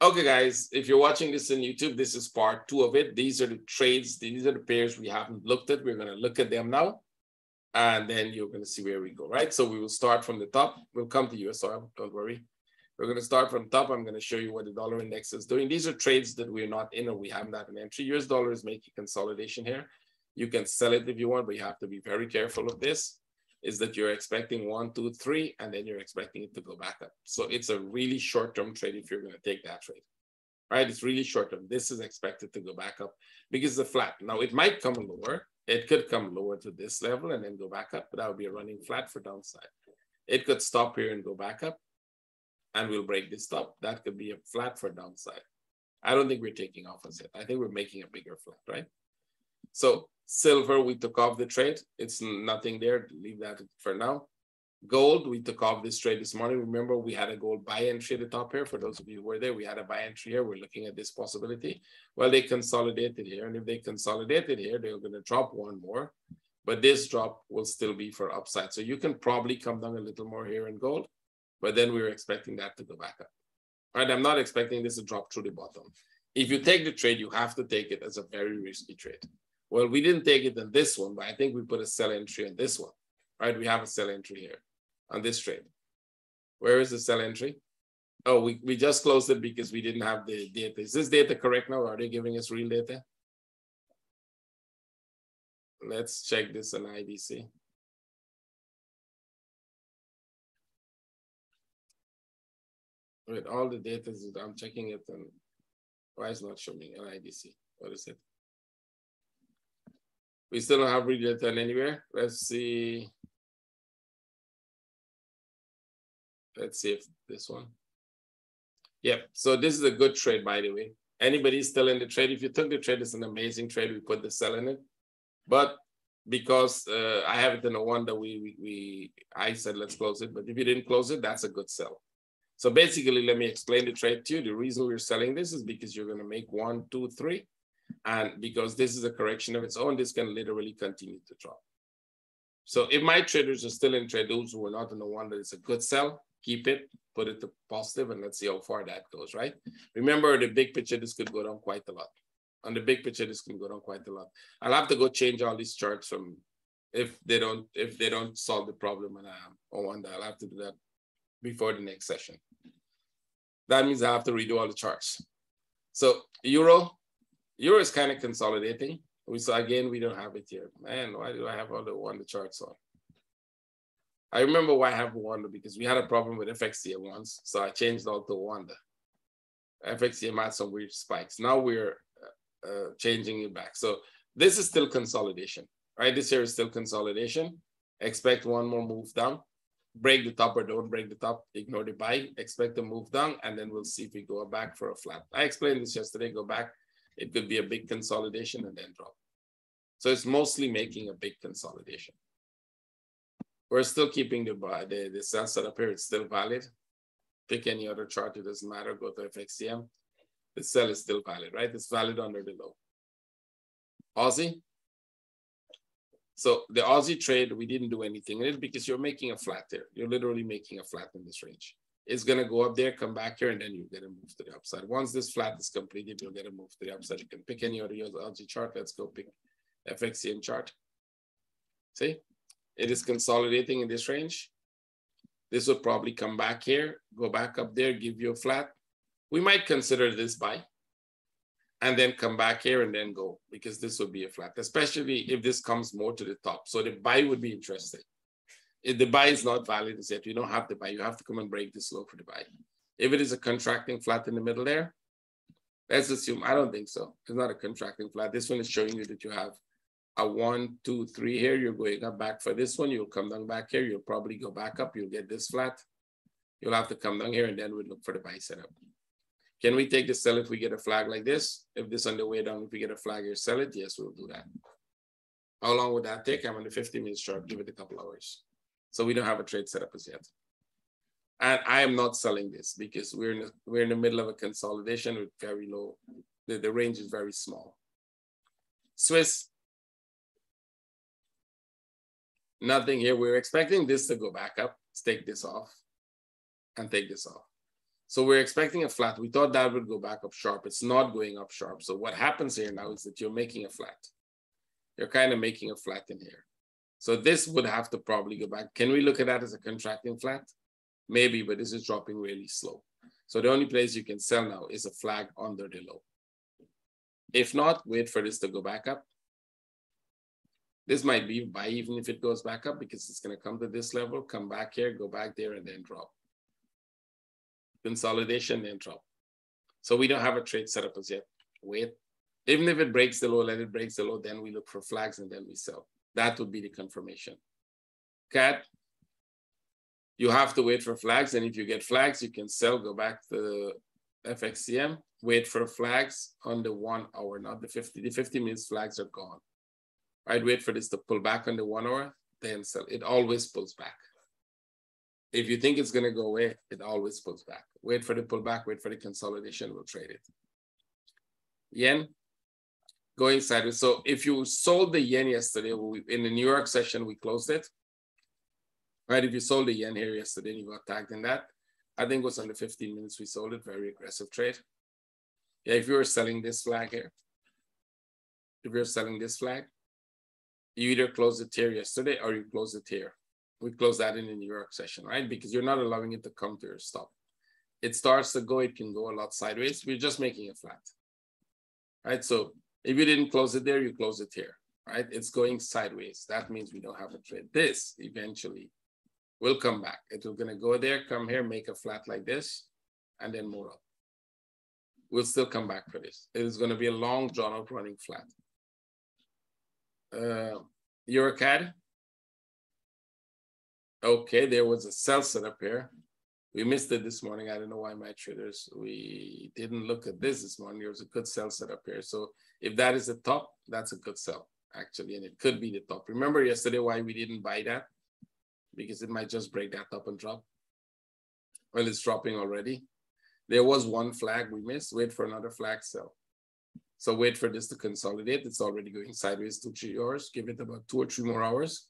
Okay, guys, if you're watching this on YouTube, this is part 2 of it. These are the trades. These are the pairs we haven't looked at. We're going to look at them now. And then you're going to see where we go, right? So we will start from the top. We'll come to US oil, don't worry. We're going to start from top. I'm going to show you what the dollar index is doing. These are trades that we're not in or we haven't had an entry. US dollar is making consolidation here. You can sell it if you want, but you have to be very careful of this, is that you're expecting 1, 2, 3, and then you're expecting it to go back up. So it's a really short-term trade if you're going to take that trade, right? It's really short-term. This is expected to go back up because it's a flat. Now, it might come lower. It could come lower to this level and then go back up, but that would be a running flat for downside. It could stop here and go back up, and we'll break this top. That could be a flat for downside. I don't think we're taking off as yet. I think we're making a bigger flat, right? So silver, we took off the trade. It's nothing there. Leave that for now. Gold, we took off this trade this morning. Remember, we had a gold buy entry at the top here. For those of you who were there, we had a buy entry here. We're looking at this possibility. Well, they consolidated here. And if they consolidated here, they're going to drop one more. But this drop will still be for upside. So you can probably come down a little more here in gold. But then we're expecting that to go back up. All right, I'm not expecting this to drop through the bottom. If you take the trade, you have to take it as a very risky trade. Well, we didn't take it in this one, but I think we put a sell entry on this one, right? We have a sell entry here on this trade. Where is the sell entry? Oh, we just closed it because we didn't have the data. Is this data correct now? Are they giving us real data? Let's check this on IDC. With all the data, I'm checking it, and why is it not showing on IDC? What is it? We still don't have real data anywhere. Let's see. Let's see if this one. Yep. So this is a good trade, by the way. Anybody still in the trade? If you took the trade, it's an amazing trade. We put the sell in it. But because I have it in a one that I said, let's close it. But if you didn't close it, that's a good sell. So basically, let me explain the trade to you. The reason we're selling this is because you're going to make 1, 2, 3. And because this is a correction of its own, this can literally continue to drop. So if my traders are still in trade, those who are not in the one that it's a good sell, keep it, put it to positive, and let's see how far that goes, right? Remember, the big picture, this could go down quite a lot. On the big picture, this can go down quite a lot. I'll have to go change all these charts from if they don't solve the problem and on one day, I'll have to do that before the next session. That means I have to redo all the charts. So Euro is kind of consolidating. We saw again, we don't have it here. Man, why do I have all the charts on? I remember why I have Wanda, because we had a problem with FXCM once. So I changed all to Wanda. FXCM had some weird spikes. Now we're changing it back. So this is still consolidation, right? This here is still consolidation. Expect one more move down. Break the top or don't break the top, ignore the buy, expect a move down, and then we'll see if we go back for a flat. I explained this yesterday, go back. It could be a big consolidation and then drop. So it's mostly making a big consolidation. We're still keeping the sell set up here. It's still valid. Pick any other chart. It doesn't matter. Go to FXCM. The sell is still valid, right? It's valid under the low. Aussie. So the Aussie trade, we didn't do anything in it because you're making a flat there. You're literally making a flat in this range. It's going to go up there, come back here, and then you get a move to the upside. Once this flat is completed, you'll get a move to the upside. You can pick any other Aussie chart. Let's go pick FXCM chart. See, it is consolidating in this range. This will probably come back here, go back up there, give you a flat. We might consider this buy and then come back here and then go, because this would be a flat, especially if this comes more to the top. So the buy would be interesting. If the buy is not valid as yet, you don't have to buy. You have to come and break this low for the buy. If it is a contracting flat in the middle there, let's assume, I don't think so. It's not a contracting flat. This one is showing you that you have a 1, 2, 3 here. You're going up back for this one. You'll come down back here. You'll probably go back up. You'll get this flat. You'll have to come down here and then we'll look for the buy setup. Can we take the sell if we get a flag like this? If this on the way down, if we get a flag here, sell it? Yes, we'll do that. How long would that take? I'm on the 50-minute chart. Give it a couple hours. So we don't have a trade setup as yet. And I am not selling this because we're in the middle of a consolidation with very low. The range is very small. Swiss. Nothing here. We're expecting this to go back up. Let's take this off and take this off. So we're expecting a flat. We thought that would go back up sharp. It's not going up sharp. So what happens here now is that you're making a flat. You're kind of making a flat in here. So this would have to probably go back. Can we look at that as a contracting flat? Maybe, but this is dropping really slow. So the only place you can sell now is a flag under the low. If not, wait for this to go back up. This might be buy even if it goes back up, because it's going to come to this level, come back here, go back there, and then drop. Consolidation, then drop. So we don't have a trade set up as yet. Wait. Even if it breaks the low, let it break the low, then we look for flags and then we sell. That would be the confirmation. CAD, you have to wait for flags, and if you get flags, you can sell, go back to FXCM, wait for flags on the 1 hour, not the 50. The 50 minutes flags are gone. I'd wait for this to pull back on the 1 hour, then sell. It always pulls back. If you think it's going to go away, it always pulls back. Wait for the pullback, wait for the consolidation, we'll trade it. Yen, going sideways. So if you sold the yen yesterday, in the New York session, we closed it. Right, if you sold the yen here yesterday and you got tagged in that, I think it was on the 15 minutes we sold it, very aggressive trade. Yeah, if you were selling this flag here, if you're selling this flag, you either close it here yesterday or you close it here. We closed that in the New York session, right? Because you're not allowing it to come to your stop. It starts to go, it can go a lot sideways. We're just making it flat, right? So if you didn't close it there, you close it here, right? It's going sideways. That means we don't have a trade. This eventually will come back. It's going to go there, come here, make a flat like this, and then move up. We'll still come back for this. It is going to be a long, drawn-out running flat. EuroCAD. Okay, there was a sell setup here. We missed it this morning. I don't know why my traders, we didn't look at this morning. There was a good sell setup here. So if that is the top, that's a good sell, actually, and it could be the top. Remember yesterday why we didn't buy that? Because it might just break that up and drop. Well, it's dropping already. There was one flag we missed. Wait for another flag sell. So wait for this to consolidate. It's already going sideways 2-3 hours. Give it about 2 or 3 more hours.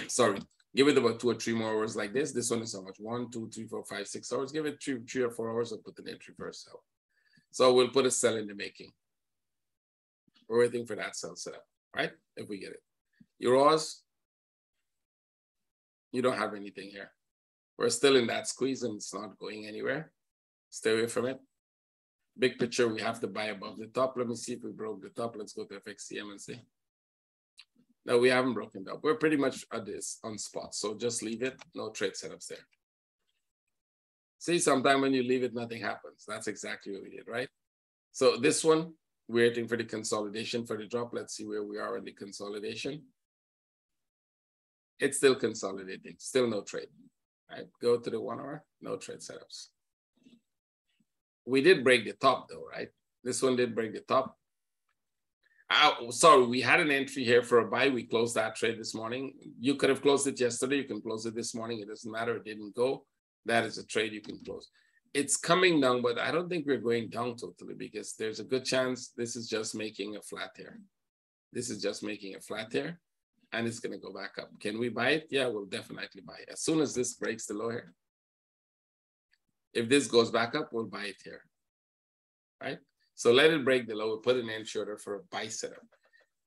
Sorry. Give it about 2 or 3 more hours like this. This one is how much? 1, 2, 3, 4, 5, 6 hours. Give it 3 or 4 hours and put an entry for a sell. So we'll put a sell in the making. We're waiting for that sell setup, right? If we get it. Euros, you don't have anything here. We're still in that squeeze and it's not going anywhere. Stay away from it. Big picture, we have to buy above the top. Let me see if we broke the top. Let's go to FXCM and see. No, we haven't broken up. We're pretty much at this on spot. So just leave it. No trade setups there. See, sometime when you leave it, nothing happens. That's exactly what we did, right? So this one, we're waiting for the consolidation for the drop. Let's see where we are in the consolidation. It's still consolidating. Still no trade. Right? Go to the 1 hour. No trade setups. We did break the top though, right? This one did break the top. Sorry, we had an entry here for a buy. We closed that trade this morning. You could have closed it yesterday. You can close it this morning. It doesn't matter. It didn't go. That is a trade you can close. It's coming down, but I don't think we're going down totally because there's a good chance this is just making a flat here. This is just making a flat here, and it's going to go back up. Can we buy it? Yeah, we'll definitely buy it. As soon as this breaks the low here. If this goes back up, we'll buy it here, right? So let it break the low. We'll put an entry order for a buy setup.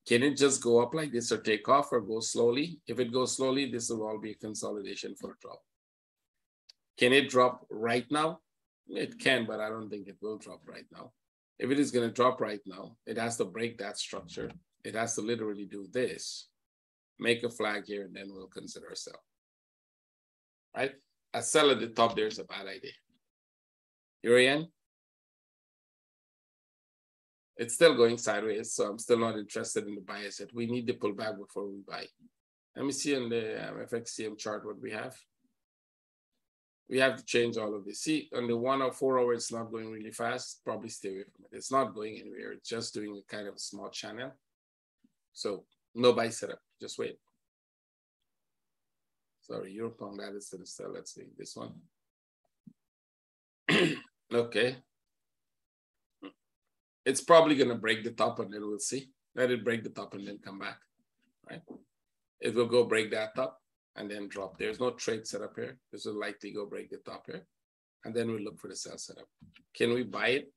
Can it just go up like this or take off or go slowly? If it goes slowly, this will all be a consolidation for a drop. Can it drop right now? It can, but I don't think it will drop right now. If it is going to drop right now, it has to break that structure. It has to literally do this, make a flag here, and then we'll consider a sell, right? A sell at the top there is a bad idea. Euro-yen, it's still going sideways, so I'm still not interested in the buy asset. We need to pull back before we buy. Let me see on the FXCM chart what we have. We have to change all of this. See, on the 1 or 4 hour, it's not going really fast. Probably stay away from it. It's not going anywhere. It's just doing a kind of a small channel. So no buy setup. Just wait. Sorry, Euro pound, that is to the sell. Let's see this one. Okay. It's probably going to break the top and then we'll see. Let it break the top and then come back, right? It will go break that top and then drop. There's no trade set up here. This will likely go break the top here. And then we look for the sell setup. Can we buy it?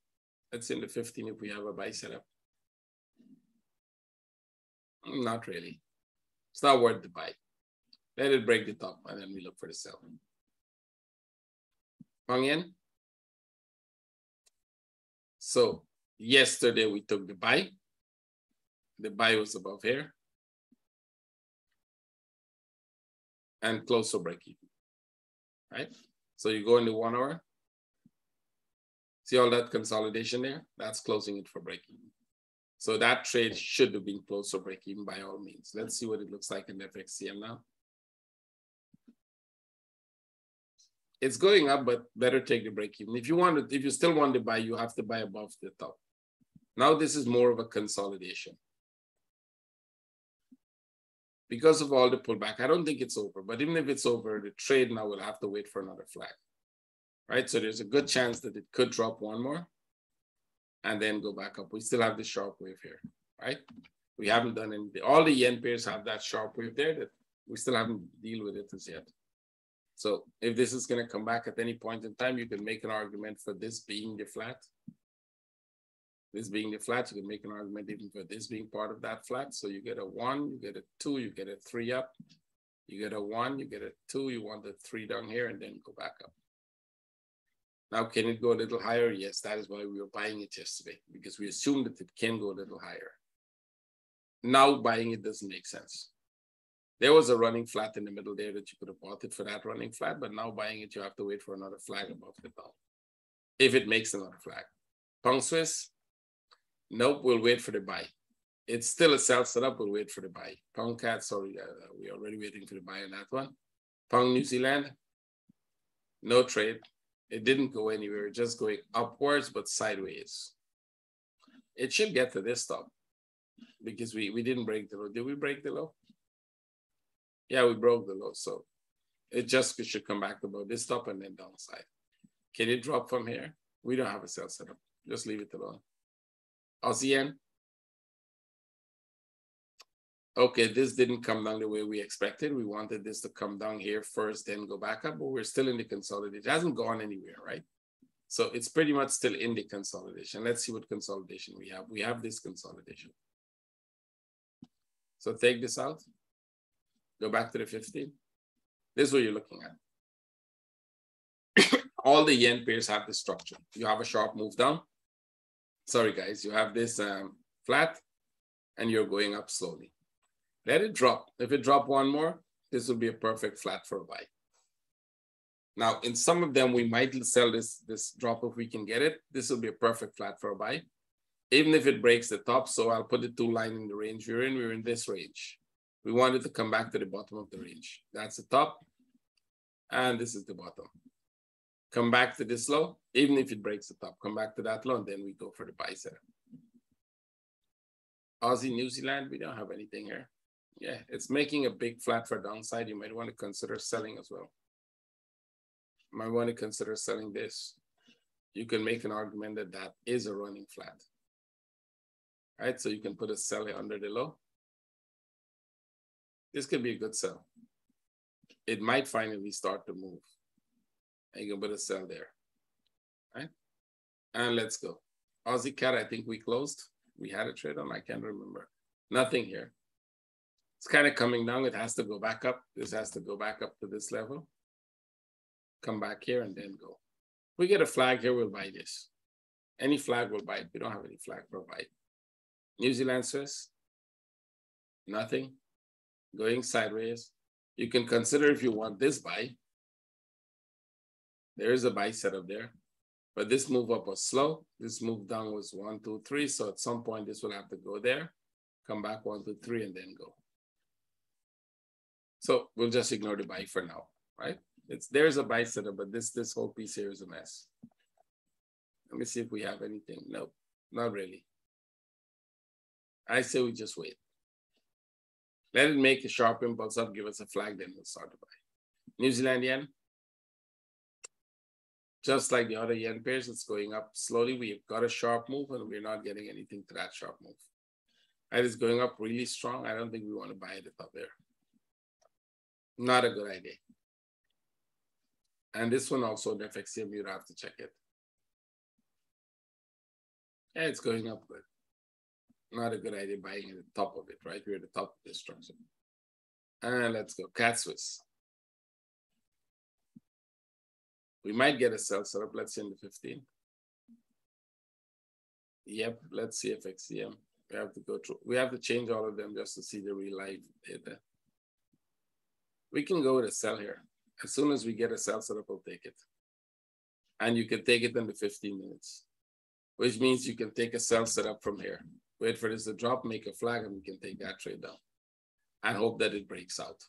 Let's in the 15 if we have a buy setup. Not really. It's not worth the buy. Let it break the top and then we look for the sell. Hung in. So yesterday we took the buy. The buy was above here. And close to break even. Right? So you go in the 1 hour. See all that consolidation there? That's closing it for break even. So that trade should have been close to break even by all means. Let's see what it looks like in FXCM now. It's going up, but better take the break even. If you still want to buy, you have to buy above the top. Now this is more of a consolidation. Because of all the pullback, I don't think it's over. But even if it's over, the trade now will have to wait for another flag. Right? So there's a good chance that it could drop one more and then go back up. We still have the sharp wave here, right? We haven't done anything. All the yen pairs have that sharp wave there that we still haven't dealt with it as yet. So if this is going to come back at any point in time, you can make an argument for this being the flat. This being the flat, you can make an argument even for this being part of that flat. So you get a 1, you get a 2, you get a 3 up. You get a 1, you get a 2, you want the 3 down here and then go back up. Now, can it go a little higher? Yes, that is why we were buying it yesterday, because we assumed that it can go a little higher. Now buying it doesn't make sense. There was a running flat in the middle there that you could have bought it for that running flat, but now buying it, you have to wait for another flag above the top. If it makes another flag. Pound Swiss, nope, we'll wait for the buy. It's still a sell setup, we'll wait for the buy. Pound Cat, sorry, we're already waiting for the buy on that one. Pound New Zealand, no trade. It didn't go anywhere, just going upwards, but sideways. It should get to this top because we didn't break the low. Did we break the low? Yeah, we broke the low. So it just should come back about this top and then downside. Can it drop from here? We don't have a sell setup. Just leave it alone. Aussie yen. Okay, this didn't come down the way we expected. We wanted this to come down here first, then go back up, but we're still in the consolidation. It hasn't gone anywhere, right? So it's pretty much still in the consolidation. Let's see what consolidation we have. We have this consolidation. So take this out. Go back to the 15. This is what you're looking at. All the yen pairs have this structure. You have a sharp move down. Sorry, guys. You have this flat, and you're going up slowly. Let it drop. If it drop one more, this will be a perfect flat for a buy. Now, in some of them, we might sell this drop if we can get it. This will be a perfect flat for a buy, even if it breaks the top. So I'll put the 2 line in the range we're in. We're in this range. We want it to come back to the bottom of the range. That's the top, and this is the bottom. Come back to this low, even if it breaks the top. Come back to that low, and then we go for the buy setup. Aussie, New Zealand, we don't have anything here. Yeah, it's making a big flat for downside. You might want to consider selling as well. You might want to consider selling this. You can make an argument that that is a running flat. Right, so you can put a sell under the low. This could be a good sell. It might finally start to move. And you can put a sell there. Right? And let's go. Aussie Cat, I think we closed. We had a trade on, I can't remember. Nothing here. It's kind of coming down. It has to go back up. This has to go back up to this level. Come back here and then go. If we get a flag here, we'll buy this. Any flag will buy it. We don't have any flag for buy it. New Zealand Swiss. Nothing. Going sideways. You can consider if you want this buy. There is a buy setup there. But this move up was slow. This move down was 1, 2, 3. So at some point, this will have to go there. Come back 1, 2, 3, and then go. So we'll just ignore the buy for now, right? There's a buy setup, but this whole piece here is a mess. Let me see if we have anything. Nope, not really. I say we just wait. Let it make a sharp impulse up, give us a flag, then we'll start to buy. New Zealand yen. Just like the other yen pairs, it's going up slowly. We've got a sharp move and we're not getting anything to that sharp move. That is going up really strong. I don't think we want to buy it up there. Not a good idea. And this one also, the FXCM, you'd have to check it. Yeah, it's going up good. Not a good idea buying at the top of it, right? We're at the top of this structure. And let's go, cat Swiss. We might get a sell setup. Let's see in the 15. Yep, let's see FXCM. We have to go through. We have to change all of them just to see the real life data. We can go with a sell here. As soon as we get a sell setup, we'll take it. And you can take it in the 15 minutes, which means you can take a sell setup from here. Wait for this to drop, make a flag, and we can take that trade down and hope that it breaks out.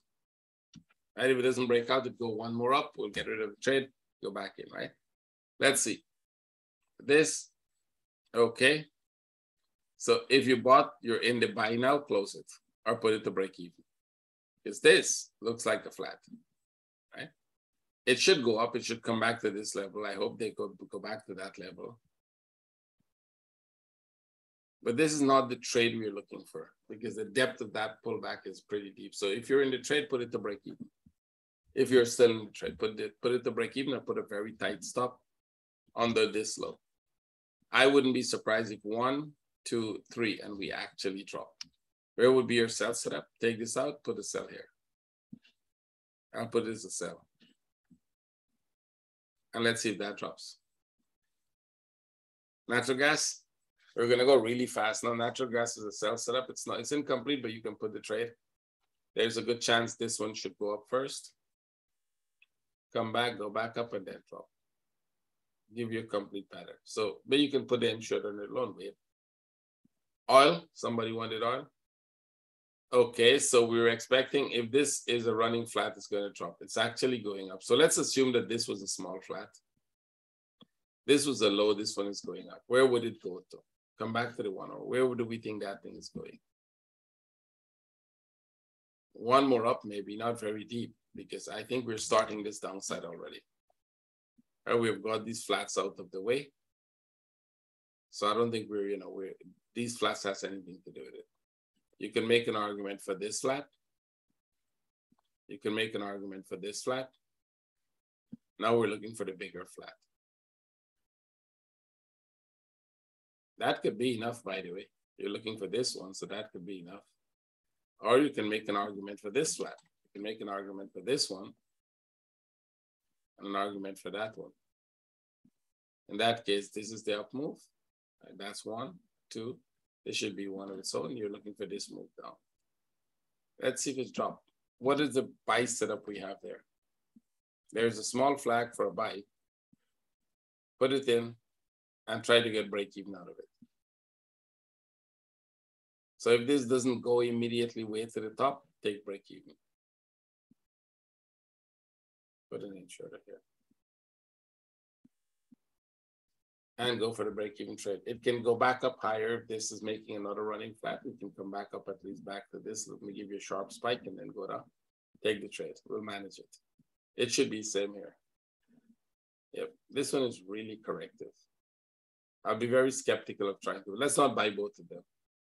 Right? If it doesn't break out, it go one more up. We'll get rid of the trade, go back in, right? Let's see. This, okay. So if you bought, you're in the buy now, close it or put it to break even. Because this looks like a flat, right? It should go up. It should come back to this level. I hope they go back to that level. But this is not the trade we're looking for because the depth of that pullback is pretty deep. So if you're in the trade, put it to break even. If you're still in the trade, put it to break even or put a very tight stop under this low. I wouldn't be surprised if 1, 2, 3, and we actually drop. Where would be your sell setup? Take this out, put a sell here. I'll put this as a sell. And let's see if that drops. Natural gas, we're gonna go really fast. Now, natural gas is a sell setup. It's incomplete, but you can put the trade. There's a good chance this one should go up first. Come back, go back up, and then drop. Give you a complete pattern. So, but you can put the insured on the loan wave. Oil, somebody wanted oil. Okay, so we were expecting if this is a running flat, it's going to drop. It's actually going up. So let's assume that this was a small flat. This was a low, this one is going up. Where would it go to? Come back to the 1 hour. Where do we think that thing is going? One more up, maybe, not very deep, because I think we're starting this downside already. We've got these flats out of the way. So I don't think these flats has anything to do with it. You can make an argument for this flat. You can make an argument for this flat. Now we're looking for the bigger flat. That could be enough, by the way. You're looking for this one, so that could be enough. Or you can make an argument for this flat. You can make an argument for this one and an argument for that one. In that case, this is the up move. Right, that's 1, 2. This should be one of its own. You're looking for this move down. Let's see if it's dropped. What is the buy setup we have there? There's a small flag for a buy. Put it in and try to get break even out of it. So if this doesn't go immediately way to the top, take break even. Put an insurer here. And go for the break-even trade. It can go back up higher. If this is making another running flat, we can come back up at least back to this. Let me give you a sharp spike and then go down. Take the trade. We'll manage it. It should be same here. Yep. This one is really corrective. I'll be very skeptical of trying to. Let's not buy both of them.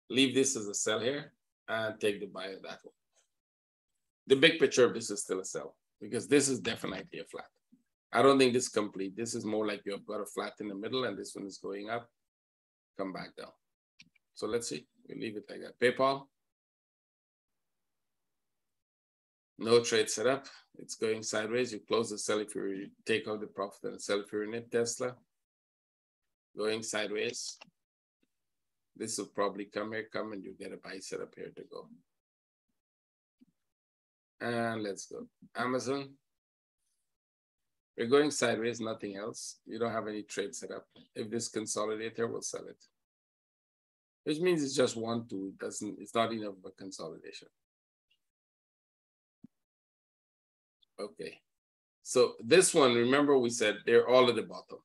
Leave this as a sell here and take the buy of that one. The big picture of this is still a sell because this is definitely a flat. I don't think this is complete. This is more like you've got a flat in the middle and this one is going up, come back down. So let's see, we leave it like that. PayPal, no trade set up. It's going sideways. You close the sell if you take out the profit and sell if you're in it. Tesla, going sideways. This will probably come here, and you get a buy setup here to go. And let's go. Amazon. We're going sideways, nothing else. You don't have any trade set up. If this consolidator, we'll sell it. Which means it's just 1, 2. It's not enough of a consolidation. Okay. So this one, remember we said they're all at the bottom.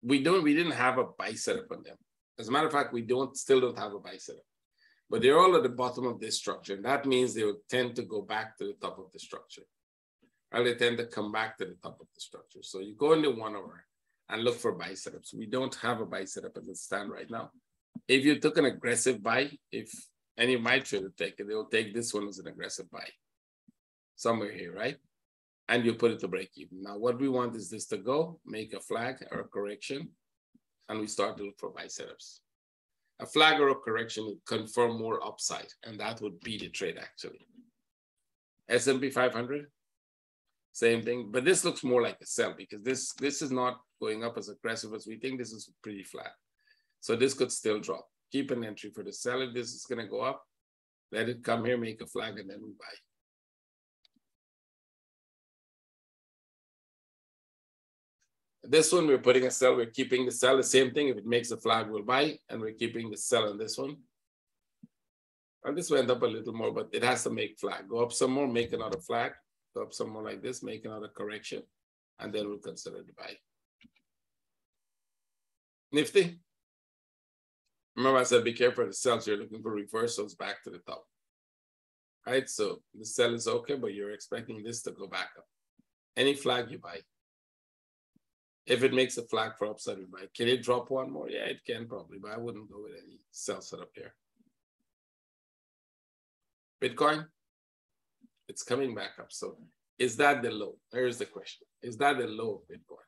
We didn't have a buy setup on them. As a matter of fact, we still don't have a buy setup. But they're all at the bottom of this structure. And that means they will tend to go back to the top of the structure. And they tend to come back to the top of the structure. So you go into 1 hour and look for buy setups. We don't have a buy setup as it stands right now. If you took an aggressive buy, if any of my traders take it, they'll take this one as an aggressive buy. Somewhere here, right? and you put it to break even. Now, what we want is this to go, make a flag or a correction, and we start to look for buy setups. A flag or a correction would confirm more upside, and that would be the trade actually. S&P 500, same thing, but this looks more like a sell because this is not going up as aggressive as we think. This is pretty flat. So this could still drop. Keep an entry for the sell. If this is gonna go up, let it come here, make a flag, and then we buy. This one, we're putting a sell, we're keeping the sell, the same thing. If it makes a flag, we'll buy, and we're keeping the sell on this one. And this will end up a little more, but it has to make flag. Go up some more, make another flag. Go up some more like this, make another correction, and then we'll consider the buy. Nifty. Remember I said, be careful of the sells. You're looking for reversals back to the top. Right, so the sell is okay, but you're expecting this to go back up. Any flag you buy. If it makes a flag for upside, we buy. Can it drop one more? Yeah, it can probably, but I wouldn't go with any sell setup here. Bitcoin, it's coming back up. So is that the low? Here's the question. Is that the low of Bitcoin?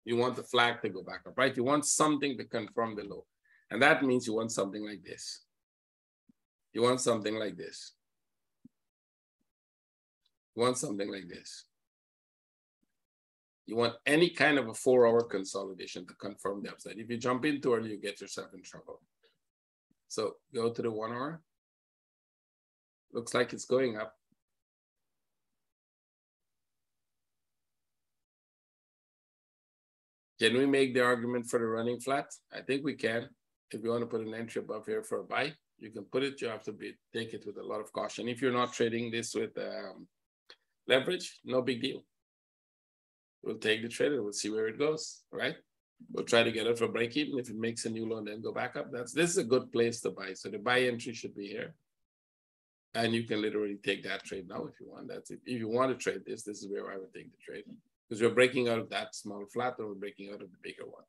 You want the flag to go back up, right? You want something to confirm the low. And that means you want something like this. You want something like this. You want something like this. You want any kind of a 4-hour consolidation to confirm the upside. If you jump in too early, you get yourself in trouble. So go to the 1 hour. Looks like it's going up. Can we make the argument for the running flat? I think we can. If you want to put an entry above here for a buy, you can put it. You have to take it with a lot of caution. If you're not trading this with leverage, no big deal. We'll take the trade and we'll see where it goes, right? We'll try to get it for break even. If it makes a new low and then go back up, this is a good place to buy. So the buy entry should be here. And you can literally take that trade now if you want. That's it. If you want to trade this, this is where I would take the trade. Because we're breaking out of that small flat or we're breaking out of the bigger one.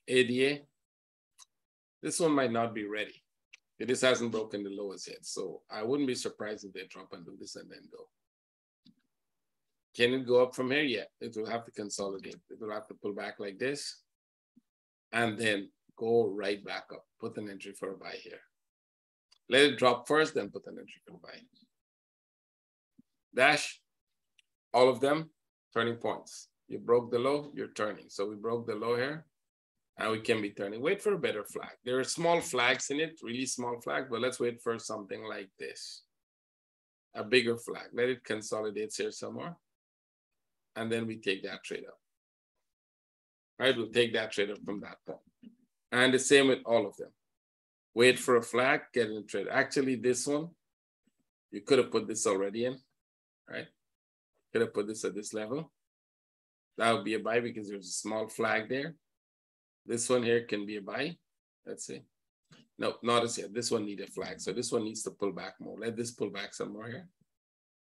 ADA. This one might not be ready. This hasn't broken the lowest yet. So I wouldn't be surprised if they drop and do this and then go. Can it go up from here? Yeah, it will have to consolidate. It will have to pull back like this and then go right back up. Put an entry for a buy here. Let it drop first, then put an entry for a buy. Dash, all of them, turning points. You broke the low, you're turning. So we broke the low here. And we can be turning. Wait for a better flag. There are small flags in it, really small flag, but let's wait for something like this. A bigger flag. Let it consolidate here somewhere. And then we take that trade up. Right, we'll take that trade up from that point. And the same with all of them. Wait for a flag, get in the trade. Actually, this one, you could have put this already in, right? Could have put this at this level. That would be a buy because there's a small flag there. This one here can be a buy. Let's see. No, not as yet. This one needs a flag. So this one needs to pull back more. Let this pull back some more here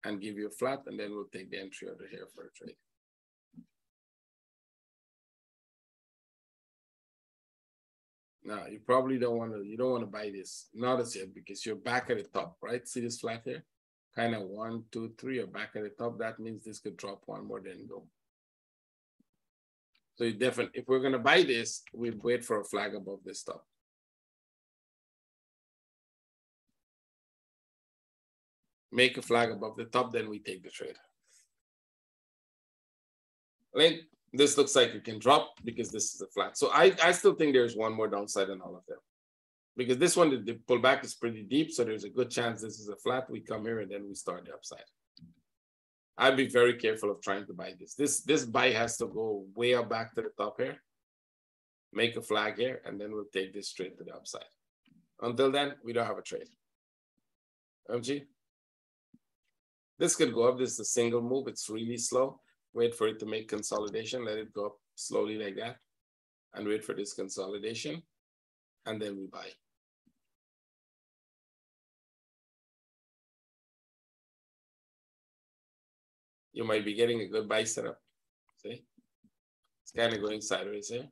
and give you a flat, and then we'll take the entry over here for a trade. Now, you probably don't want to buy this. Not as yet because you're back at the top, right? See this flat here? Kind of 1, 2, 3, you're back at the top. That means this could drop one more than go. So you definitely, if we're going to buy this, we'd wait for a flag above this top. Make a flag above the top, then we take the trade. I think this looks like it can drop because this is a flat. So I still think there's one more downside in all of them. Because this one, the pullback is pretty deep, so there's a good chance this is a flat. We come here and then we start the upside. I'd be very careful of trying to buy this. This buy has to go way up back to the top here, make a flag here, and then we'll take this straight to the upside. Until then, we don't have a trade. MG? This could go up. This is a single move. It's really slow. Wait for it to make consolidation. Let it go up slowly like that. And wait for this consolidation. And then we buy. You might be getting a good buy setup. See? It's kind of going sideways here.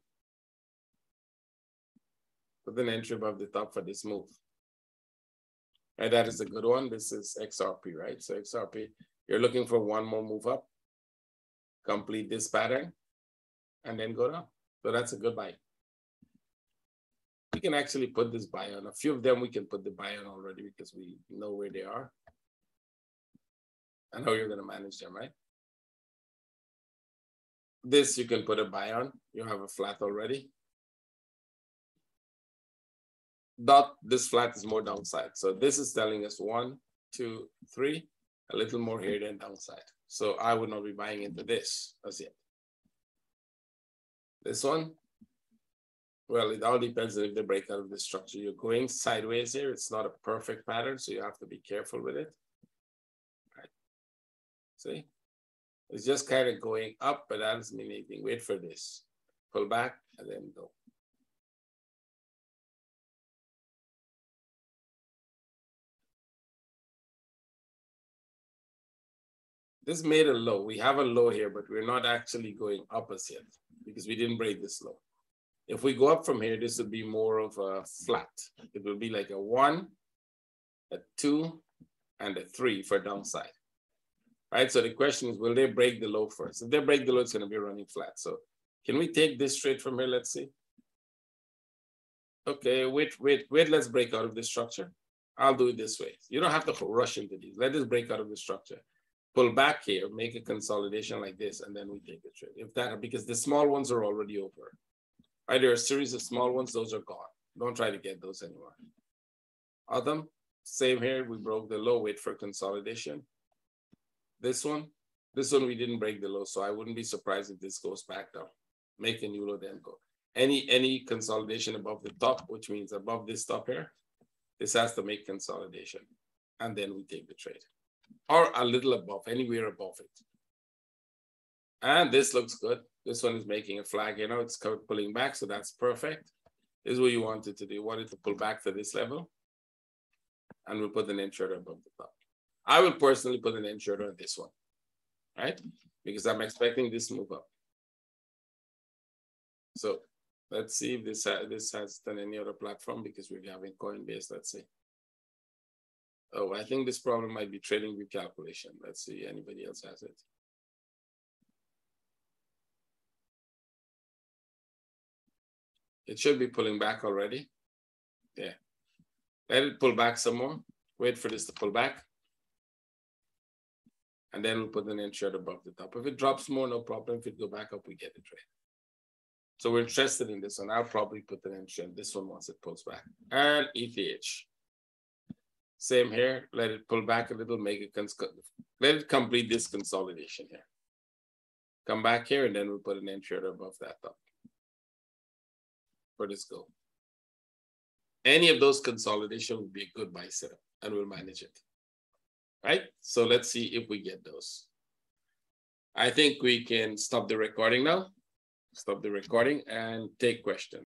Put an entry above the top for this move. And that is a good one. This is XRP, right? So XRP, you're looking for one more move up, complete this pattern, and then go down. So that's a good buy. We can actually put this buy on. A few of them we can put the buy on already because we know where they are and how you're going to manage them, right? This you can put a buy on. You have a flat already. This flat is more downside. So this is telling us 1, 2, 3, a little more here than downside. So I would not be buying into this as yet. This one, well, it all depends on if they break out of the structure. You're going sideways here. It's not a perfect pattern, so you have to be careful with it. Right. See? It's just kind of going up, but that doesn't mean anything. Wait for this. Pull back and then go. This made a low. We have a low here, but we're not actually going up as yet because we didn't break this low. If we go up from here, this would be more of a flat. It will be like a 1, a 2, and a 3 for downside. Right, so the question is, will they break the low first? If they break the low, it's going to be running flat. So can we take this trade from here? Let's see. Okay, wait, let's break out of this structure. I'll do it this way. You don't have to rush into these. Let us break out of the structure. Pull back here, make a consolidation like this, and then we take the trade. If that, because the small ones are already over. Right, there are a series of small ones, those are gone. Don't try to get those anymore. Autumn, same here, we broke the low, wait for consolidation. This one we didn't break the low, so I wouldn't be surprised if this goes back down. Make a new low, then go. Any consolidation above the top, which means above this top here, this has to make consolidation, and then we take the trade. Or a little above, anywhere above it. And this looks good. This one is making a flag, you know, it's pulling back, so that's perfect. This is what you wanted to do. You wanted to pull back to this level, and we'll put an entry above the top. I will personally put an entry on this one, right? Because I'm expecting this move up. So let's see if this has done any other platform because we're having Coinbase, let's see. Oh, I think this problem might be trading view calculation. Let's see, anybody else has it. It should be pulling back already. Yeah. Let it pull back some more. Wait for this to pull back. And then we'll put an entry above the top. If it drops more, no problem. If it go back up, we get the trade. So we're interested in this one. I'll probably put an entry on this one once it pulls back. And ETH. Same here. Let it pull back a little, make it let it complete this consolidation here. Come back here, and then we'll put an entry above that top. Where does it go? Any of those consolidation would be a good buy setup, and we'll manage it. Right? So let's see if we get those. I think we can stop the recording now. Stop the recording and take questions.